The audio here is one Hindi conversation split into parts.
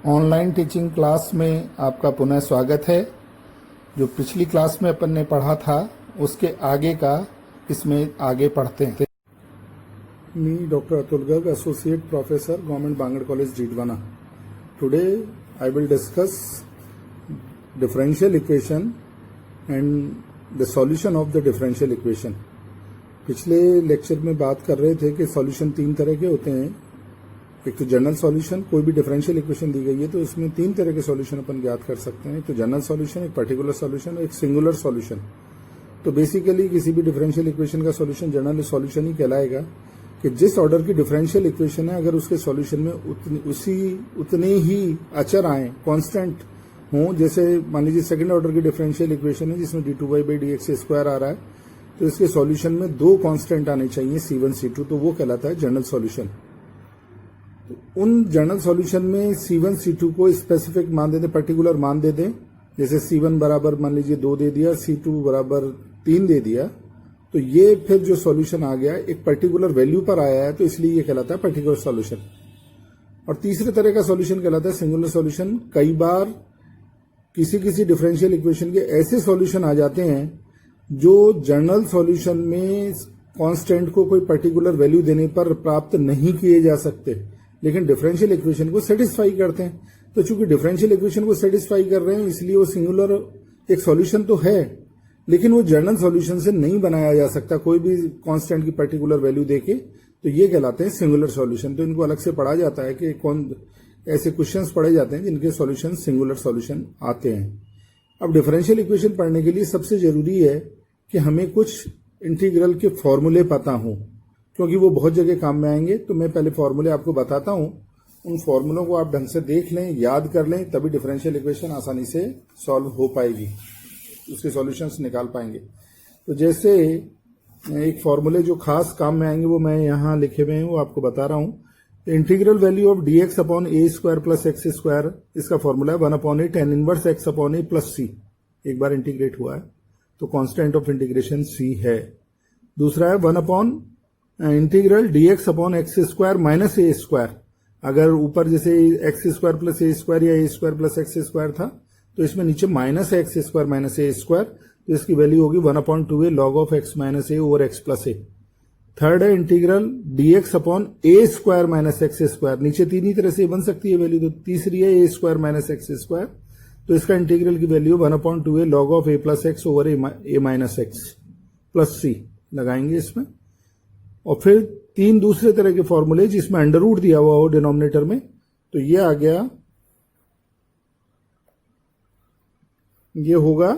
ऑनलाइन टीचिंग क्लास में आपका पुनः स्वागत है। जो पिछली क्लास में अपन ने पढ़ा था उसके आगे का इसमें आगे पढ़ते हैं। Me doctor Atul Garg, associate professor, government Bangar college Didwana. Today I will discuss differential equation and the solution of the differential equation. पिछले लेक्चर में बात कर रहे थे कि सॉल्यूशन तीन तरह के होते हैं। एक तो जनरल सॉल्यूशन, कोई भी डिफरेंशियल इक्वेशन दी गई है तो इसमें तीन तरह के सॉल्यूशन अपन ज्ञात कर सकते हैं। एक तो जनरल सॉल्यूशन, एक पर्टिकुलर सॉल्यूशन और एक सिंगुलर सॉल्यूशन। तो बेसिकली किसी भी डिफरेंशियल इक्वेशन का सॉल्यूशन जनरल सॉल्यूशन ही कहलाएगा कि जिस ऑर्डर की डिफरेंशियल इक्वेशन है, अगर उसके सॉल्यूशन में उतने ही अचर आए, कांस्टेंट हों। जैसे मान लीजिए सेकंड ऑर्डर की डिफरेंशियल इक्वेशन है जिसमें d2y/dx² आ रहा है, तो इसके सॉल्यूशन में दो कांस्टेंट आने चाहिए, c1 c2, तो वो कहलाता है जनरल सॉल्यूशन। तो उन जनरल सॉल्यूशन में c1 c2 को स्पेसिफिक मान दे दें, पर्टिकुलर मान दे दें। जैसे c1 बराबर मान लीजिए 2 दे दिया, c2 बराबर 3 दे दिया, तो ये फिर जो सॉल्यूशन आ गया एक पर्टिकुलर वैल्यू पर आया है, तो इसलिए ये कहलाता है पर्टिकुलर सॉल्यूशन। और तीसरे तरह का सॉल्यूशन कहलाता है सिंगुलर सॉल्यूशन। कई बार किसी डिफरेंशियल इक्वेशन के ऐसे सॉल्यूशन आ जाते हैं जो जनरल सॉल्यूशन में कांस्टेंट को कोई पर्टिकुलर वैल्यू देने पर प्राप्त नहीं किए जा सकते, लेकिन डिफरेंशियल इक्वेशन को सेटिस्फाई करते हैं। तो चूंकि डिफरेंशियल इक्वेशन को सेटिस्फाई कर रहे हैं, इसलिए वो सिंगुलर एक सॉल्यूशन तो है, लेकिन वो जनरल सॉल्यूशन से नहीं बनाया जा सकता कोई भी कांस्टेंट की पर्टिकुलर वैल्यू देके। तो ये कहलाते हैं सिंगुलर सॉल्यूशन। तो इनको अलग से पढ़ा जाता है कि कौन ऐसे क्वेश्चंस पढ़े जाते हैं जिनके सॉल्यूशन सिंगुलर सॉल्यूशन आते हैं। अब डिफरेंशियल इक्वेशन पढ़ने के लिए सबसे जरूरी है कि हमें कुछ इंटीग्रल के फॉर्मूले पता हों, क्योंकि वो बहुत जगह काम में आएंगे। तो मैं पहले फॉर्मूले आपको बताता हूं, उन फॉर्मूलों को आप ढंग से देख लें, याद कर लें, तभी डिफरेंशियल इक्वेशन आसानी से सॉल्व हो पाएगी, उसके सॉल्यूशंस निकाल पाएंगे। तो जैसे एक फॉर्मूले जो खास काम में आएंगे वो मैं यहाँ लिखे हुए हैं, वो आपको बता रहा हूँ। Integral value of dx upon a square plus x square, इसका फॉर्मूला है 1/a tan inverse x upon a plus c। एक बार इंटीग्रेट हुआ है तो कांस्टेंट ऑफ इंटीग्रेशन c है। दूसरा है 1 integral dx upon x square minus a square. अगर ऊपर जैसे x square plus a square या a square plus x square था, तो इसमें नीचे माइनस है x square minus a square, तो इसकी वैल्यू होगी 1/2a log of x minus a over x plus a। Third है integral dx upon a square minus x square. नीचे तीन ही तरह से बन सकती है वैल्यू, तो तीसरी है a square minus x square, तो इसका इंटीग्रल की value 1/2a log of a plus x over a minus x plus c लगाएंगे इसमें। और फिर तीन दूसरे तरह के फॉर्मूले जिसमें अंडर रूट दिया हुआ हो डिनोमिनेटर में, तो ये आ गया, ये होगा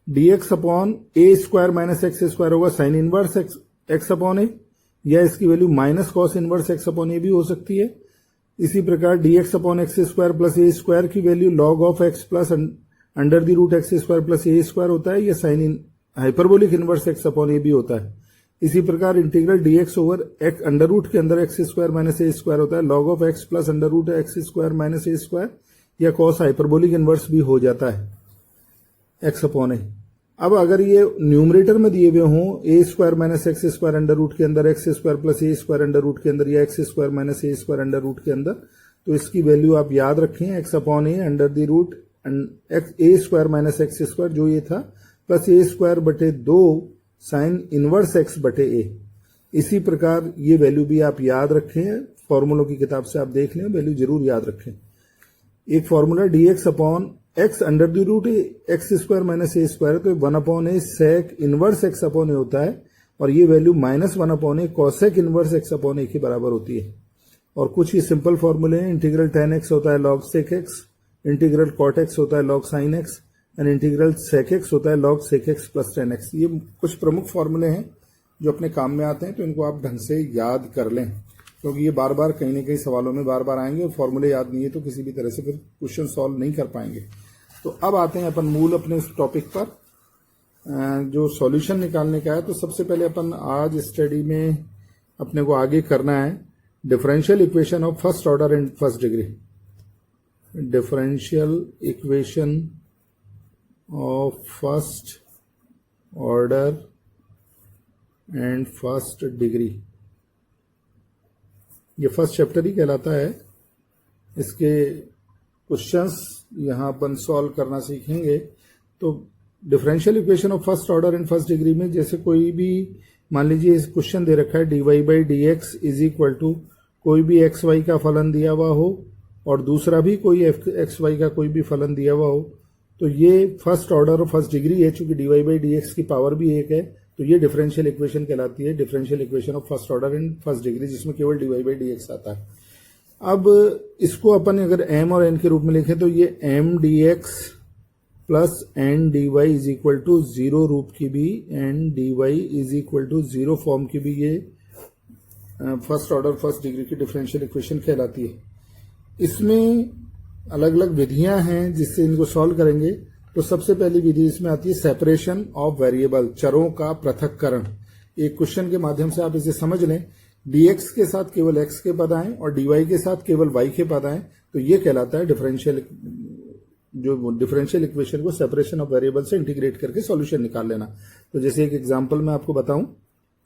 dx upon a square minus x square होगा sine inverse x upon a, या इसकी वैल्यू minus cos inverse x upon a भी हो सकती है। इसी प्रकार dx upon x square plus a square की वैल्यू log of x plus under the root x square plus a square होता है, या sine in hyperbolic inverse x upon a भी होता है। इसी प्रकार integral dx over x under root के अंदर x square minus a square होता है, log of x plus under root x square minus a square, या कॉस हाइपरबोलिक इनवर्स भी हो जाता है एक्स अपॉन ए। अब अगर ये न्यूमरेटर में दिए हुए हों a square minus x square under root के अंदर x square plus a square under root के अंदर, या x square minus a square under root के अंदर, तो इसकी वैल्यू आप याद रखें, x upon a under the root a square minus x square जो ये था, प्लस ए स्क्वायर बटे 2 साइन इनवर्स एक्स बटे ए। इसी प्रकार ये वैल्यू भी आप याद रखें, फॉर्मूलों की किताब से आप देख लें, वैल्यू जरूर याद रखें। एक formula dx upon x under the root x square minus a square, तो 1/a sec inverse x upon a होता है, और ये वैल्यू minus 1/a cosec inverse x upon a के बराबर होती है। और कुछ ही सिंपल फॉर्मूले हैं, इंटीग्रल tan x होता है log sec x, integral cot x होता है log sin x, and integral sec x होता है log sec x plus tan x। ये कुछ प्रमुख फॉर्मूले हैं जो अपने काम में आते हैं, तो इनको आप ढंग से याद कर लें, क्योंकि ये बार बार कहीं ना कहीं सवालों में बार बार आएंगे, और फॉर्मूले याद नहीं है तो किसी भी तरह से फिर क्वेश्चन सॉल्व नहीं कर पाएंगे। तो अब आते हैं अपन मूल अपने उस टॉपिक पर जो सॉल्यूशन निकालने का है। तो सबसे पहले अपन आज स्टडी में अपने को आगे करना है differential equation of first order and first degree. Differential equation of first order and first degree, ये फर्स्ट चैप्टर ही कहलाता है। इसके क्वेश्चंस यहाँ अपन सॉल्व करना सीखेंगे। तो differential equation of first order and first degree में जैसे कोई भी मान लीजिए इस क्वेश्चन दे रखा है dy by d x is equal to कोई भी एक्स वाई का फलन दिया हुआ हो और दूसरा भी कोई एक्स वाई का कोई भी फलन दिया हुआ हो, तो ये फर्स्ट ऑर्डर और फर्स्ट डिग्री है। चूंकि dy बाई डी एक्स की पावर भी एक है तो ये डिफरेंशियल इक्वेशन कहलाती है, differential equation of first order and first degree, जिसमें केवल dy बाई डी एक्स आता है। अब इसको अपन अगर m और n के रूप में लिखें तो ये m dx plus n dy is equal to zero रूप की भी n dy is equal to zero form की भी ये फर्स्ट ऑर्डर फर्स्ट डिग्री की डिफरेंशियल इक्वेशन कहलाती है। इसमें अलग अलग विधियां हैं जिससे इनको सॉल्व करेंगे। तो सबसे पहली विधि इसमें आती है सेपरेशन ऑफ वेरिएबल, चरों का पृथक्करण। एक क्वेश्चन के माध्यम से आप इसे समझ लें, dx के साथ केवल x के पद आए और dy के साथ केवल y के पद आए, तो ये कहलाता है डिफरेंशियल इक्वेशन को सेपरेशन ऑफ वेरिएबल से इंटीग्रेट करके सॉल्यूशन निकाल लेना। तो जैसे एक एग्जांपल मैं आपको बताऊं,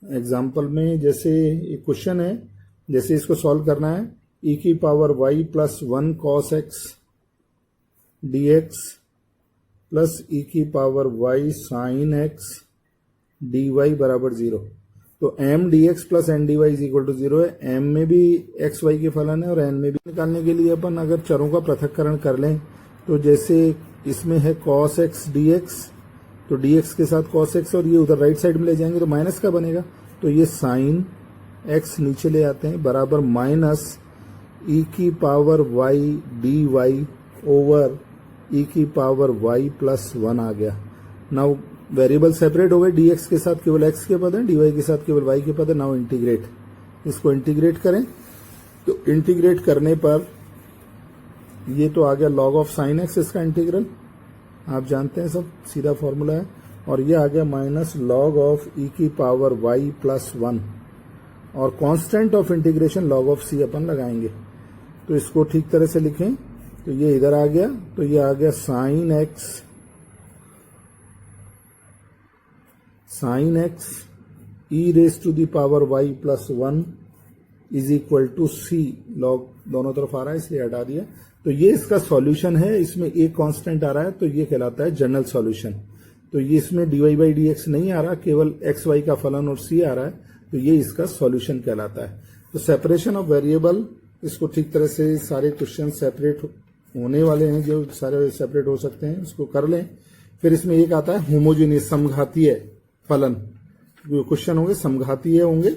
एग्जांपल में जैसे एक क्वेश्चन है, जैसे इसको सॉल्व करना है e की power y plus 1 cos x dx plus e की power y sin x dy बराबर 0। तो m dx plus n dy is equal to 0 है। m में भी x y के फलन है और n में भी। निकालने के लिए अपन अगर चरों का पृथक्करण कर लें तो जैसे इसमें है cos x dx, तो dx के साथ cos x और ये उधर राइट साइड में ले जाएंगे तो माइनस का बनेगा, तो ये sin x नीचे ले आते हैं बराबर माइनस e की power y dy over e की पावर y प्लस 1 आ गया। नाउ वेरिएबल सेपरेट हो गए, dx के साथ केवल x के पद हैं, dy के साथ केवल y के पद है। नाउ इंटीग्रेट, इसको इंटीग्रेट करें तो इंटीग्रेट करने पर ये तो आ गया log ऑफ साइन x, इसका इंटीग्रल आप जानते हैं सब, सीधा फॉर्मूला है। और ये आ गया माइनस log ऑफ e की पावर y प्लस 1 और constant of integration log of c अपन लगाएंगे। तो इसको ठीक तरह से लिखें तो ये इधर आ गया, तो ये आ गया sine x e raise to the power y plus 1 is equal to c, log दोनों तरफ आ रहा है इसलिए हटा दिया। तो ये इसका सॉल्यूशन है, इसमें एक कांस्टेंट आ रहा है तो ये कहलाता है जनरल सॉल्यूशन। तो ये इसमें dy बाई डी एक्स नहीं आ रहा, केवल एक्स वाई का फलन और c आ रहा है, तो ये इसका सॉल्यूशन कहलाता है। तो सेपरेशन ऑफ वेरिएबल, इसको ठीक तरह से सारे क्वेश्चन सेपरेट होने वाले हैं, जो सारे सेपरेट हो सकते हैं उसको कर लें। फिर इसमें एक आता है होमोजीनियस, समघातीय फलन। जो क्वेश्चन होंगे समघातीय होंगे,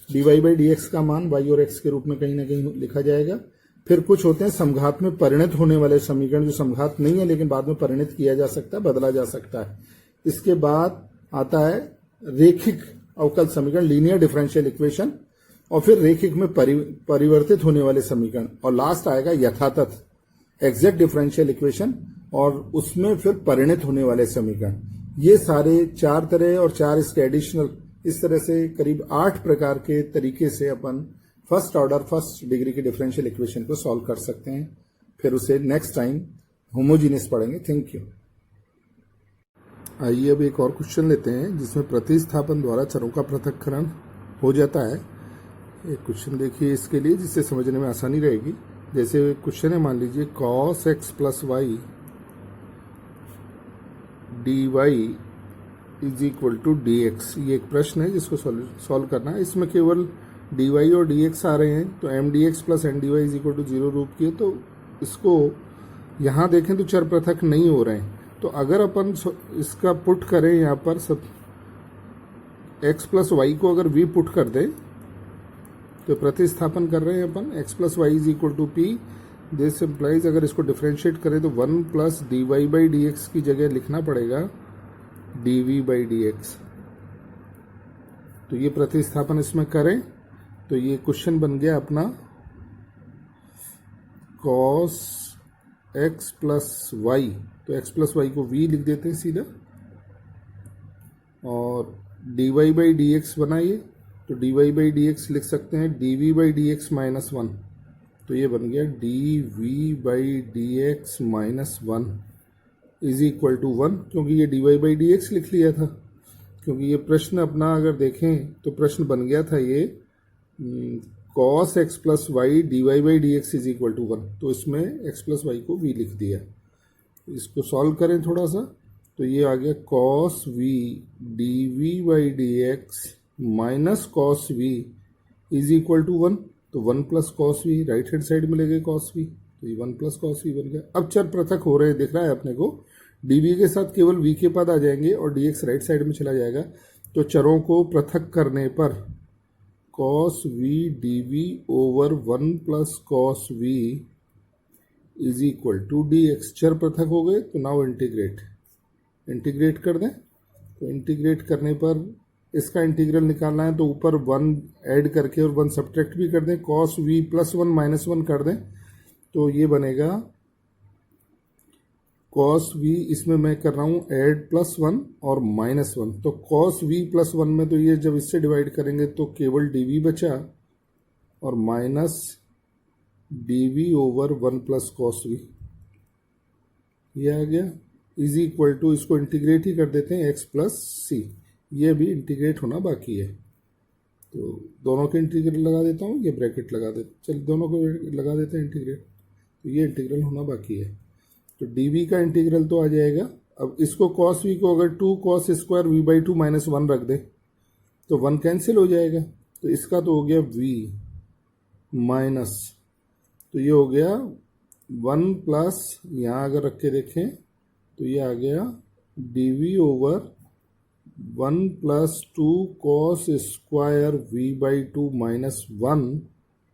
dy बाई डी एक्स का मान y और x के रूप में कहीं ना कहीं लिखा जाएगा। फिर कुछ होते हैं समघात में परिणत होने वाले समीकरण, जो समघात नहीं है लेकिन बाद में परिणत किया जा सकता है, बदला जा सकता है। इसके बाद आता है रेखिक अवकल समीकरण, लीनियर डिफरेंशियल इक्वेशन, और फिर रेखिक में परिवर्तित होने वाले समीकरण, और लास्ट आएगा यथातथ एग्जैक्ट डिफरेंशियल इक्वेशन, और उसमें फिर परिणत होने वाले समीकरण। ये सारे 4 तरह और 4 इसके एडिशनल, इस तरह से करीब 8 प्रकार के तरीके से अपन फर्स्ट ऑर्डर फर्स्ट डिग्री की डिफरेंशियल इक्वेशन को सॉल्व कर सकते हैं। फिर उसे नेक्स्ट टाइम होमोजीनियस पढ़ेंगे। Thank you. आइए अब एक और क्वेश्चन लेते हैं जिसमें प्रतिस्थापन द्वारा चरों का पृथक्करण हो जाता है। एक क्वेश्चन देखिए इसके लिए, जिससे समझने में आसानी रहेगी। जैसे क्वेश्चन है, मान लीजिए cos x plus y dy is equal to dx। ये एक प्रश्न है जिसको सॉल्व करना है। इसमें केवल dy और dx आ रहे हैं, तो m dx plus n dy is equal to 0 रूप की है। तो इसको यहाँ देखें तो चर पृथक नहीं हो रहे हैं। तो अगर अपन इसका पुट करें यहाँ पर सब x प्लस वाई को अगर v पुट कर दें, तो प्रतिस्थापन कर रहे हैं अपन x plus y is equal to p। This implies, अगर इसको डिफ्रेंशिएट करें तो 1 plus dy by d x की जगह लिखना पड़ेगा dv बाई डी एक्स। तो ये प्रतिस्थापन इसमें करें तो ये क्वेश्चन बन गया अपना cos x प्लस वाई, तो x प्लस वाई को v लिख देते हैं सीधा, और dy बाई डी एक्स बनाइए तो dy बाई डी एक्स लिख सकते हैं dv by d x minus 1। तो ये बन गया dv by d x minus 1 is equal to 1, क्योंकि ये dy बाई डी एक्स लिख लिया था। क्योंकि ये प्रश्न अपना अगर देखें तो प्रश्न बन गया था ये cos x plus y dy by d x is equal to 1, तो इसमें x प्लस वाई को v लिख दिया। इसको सॉल्व करें थोड़ा सा, तो ये आ गया cos v dv by d x minus cos v is equal to 1, तो 1 plus cos v, right hand side में लेंगे cos v, तो ये 1 प्लस कॉस v बन गया। अब चर पृथक हो रहे हैं, दिख रहा है अपने को, dv के साथ केवल v के पद आ जाएंगे और dx राइट साइड में चला जाएगा। तो चरों को पृथक करने पर cos v dv over 1 plus cos v is equal to dx। चर पृथक हो गए, तो नाउ इंटीग्रेट कर दें। तो इंटीग्रेट करने पर इसका इंटीग्रल निकालना है, तो ऊपर 1 ऐड करके और 1 सब्ट्रैक्ट भी कर दें, cos v प्लस 1 माइनस 1 कर दें, तो ये बनेगा cos v, इसमें मैं कर रहा हूँ ऐड प्लस 1 और माइनस 1, तो cos v प्लस 1 में तो ये जब इससे डिवाइड करेंगे तो केवल dv बचा और minus dv over 1 plus cos v, ये आ गया इज इक्वल टू, इसको इंटीग्रेट ही कर देते हैं x प्लस सी, ये भी इंटीग्रेट होना बाकी है। तो दोनों के इंटीग्रल लगा देता हूँ, ये ब्रैकेट लगा देते, चल दोनों को लगा देते हैं इंटीग्रेट, तो ये इंटीग्रल होना बाकी है। तो dv का इंटीग्रल तो आ जाएगा। अब इसको cos v को अगर 2 cos square v by 2 minus 1 रख दे तो 1 कैंसिल हो जाएगा, तो इसका तो हो गया v माइनस, तो ये हो गया 1 प्लस, यहाँ अगर रख के देखें तो ये आ गया dv over 1 plus 2 cos square v by 2 minus 1,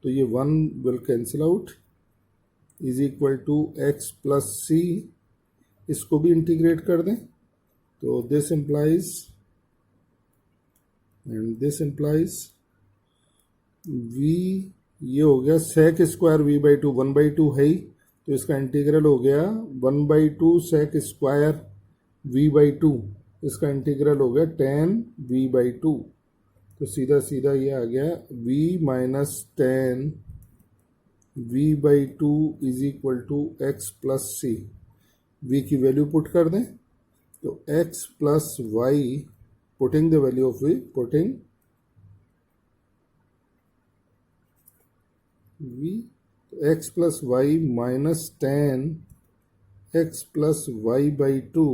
तो ये 1 will cancel out is equal to x plus C, इसको भी इंटीग्रेट कर दें, तो this implies and this implies v, ये हो गया sec square v by 2, 1 by 2 है ही, तो इसका इंटीग्रल हो गया 1 by 2 sec square v by 2, इसका इंटीग्रल हो गया tan v बाई 2, तो सीधा सीधा ये आ गया v minus tan v by 2 is equal to x plus c. v की वैल्यू पुट कर दें, तो x plus y, putting the value of v, putting v, तो x plus y minus tan x plus y by 2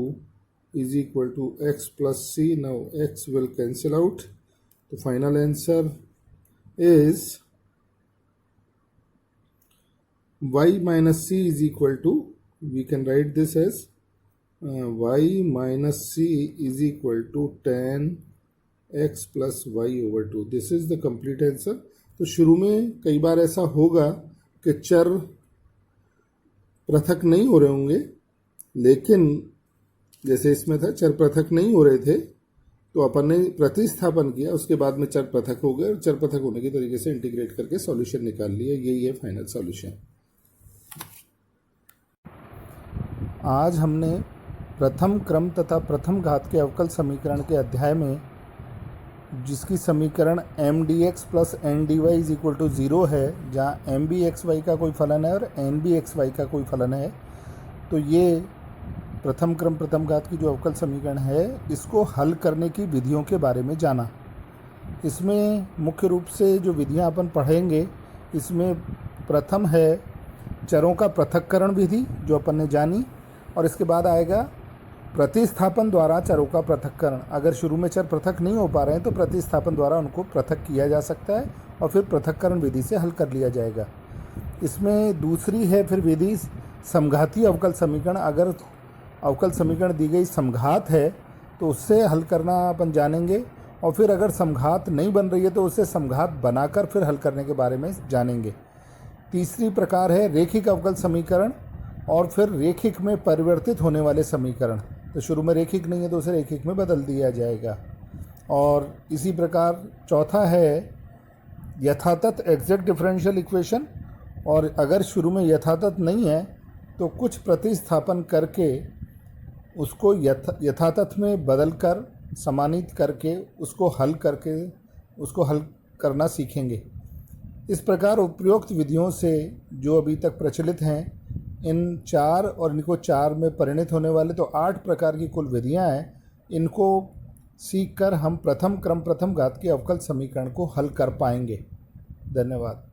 is equal to x plus c. Now x will cancel out. The final answer is y minus c is equal to, we can write this as y minus c is equal to tan x plus y over 2. This is the complete answer. तो शुरू में कई बार ऐसा होगा कि चर पृथक नहीं हो रहे होंगे, लेकिन जैसे इसमें था चर पृथक नहीं हो रहे थे, तो अपन ने प्रतिस्थापन किया, उसके बाद में चर पृथक हो गए और चर पृथक होने के तरीके से इंटीग्रेट करके सॉल्यूशन निकाल लिया। यही है फाइनल सॉल्यूशन। आज हमने प्रथम क्रम तथा प्रथम घात के अवकल समीकरण के अध्याय में, जिसकी समीकरण m d x plus n d y is equal to 0 है, जहाँ एम बी एक्स वाई का कोई फलन है और एन बी एक्स वाई का कोई फलन है, तो ये प्रथम क्रम प्रथम घात की जो अवकल समीकरण है, इसको हल करने की विधियों के बारे में जाना। इसमें मुख्य रूप से जो विधियां अपन पढ़ेंगे, इसमें प्रथम है चरों का पृथक्करण विधि जो अपन ने जानी, और इसके बाद आएगा प्रतिस्थापन द्वारा चरों का पृथक्करण। अगर शुरू में चर पृथक नहीं हो पा रहे हैं तो प्रतिस्थापन द्वारा उनको पृथक किया जा सकता है और फिर पृथक्करण विधि से हल कर लिया जाएगा। इसमें दूसरी है फिर विधि समघाती अवकल समीकरण। अगर अवकल समीकरण दी गई समघात है तो उससे हल करना अपन जानेंगे, और फिर अगर समघात नहीं बन रही है तो उससे समघात बनाकर फिर हल करने के बारे में जानेंगे। तीसरी प्रकार है रेखिक अवकल समीकरण, और फिर रेखिक में परिवर्तित होने वाले समीकरण। तो शुरू में रेखिक नहीं है तो उसे रेखिक में बदल दिया जाएगा। और इसी प्रकार चौथा है यथातथ एग्जैक्ट डिफरेंशियल इक्वेशन, और अगर शुरू में यथातथ नहीं है तो कुछ प्रतिस्थापन करके उसको यथातथ में बदलकर समानित करके उसको हल करना सीखेंगे। इस प्रकार उपरोक्त विधियों से जो अभी तक प्रचलित हैं, इन 4 और इनको 4 में परिणत होने वाले तो 8 प्रकार की कुल विधियां हैं। इनको सीखकर हम प्रथम क्रम प्रथम घात के अवकल समीकरण को हल कर पाएंगे। धन्यवाद।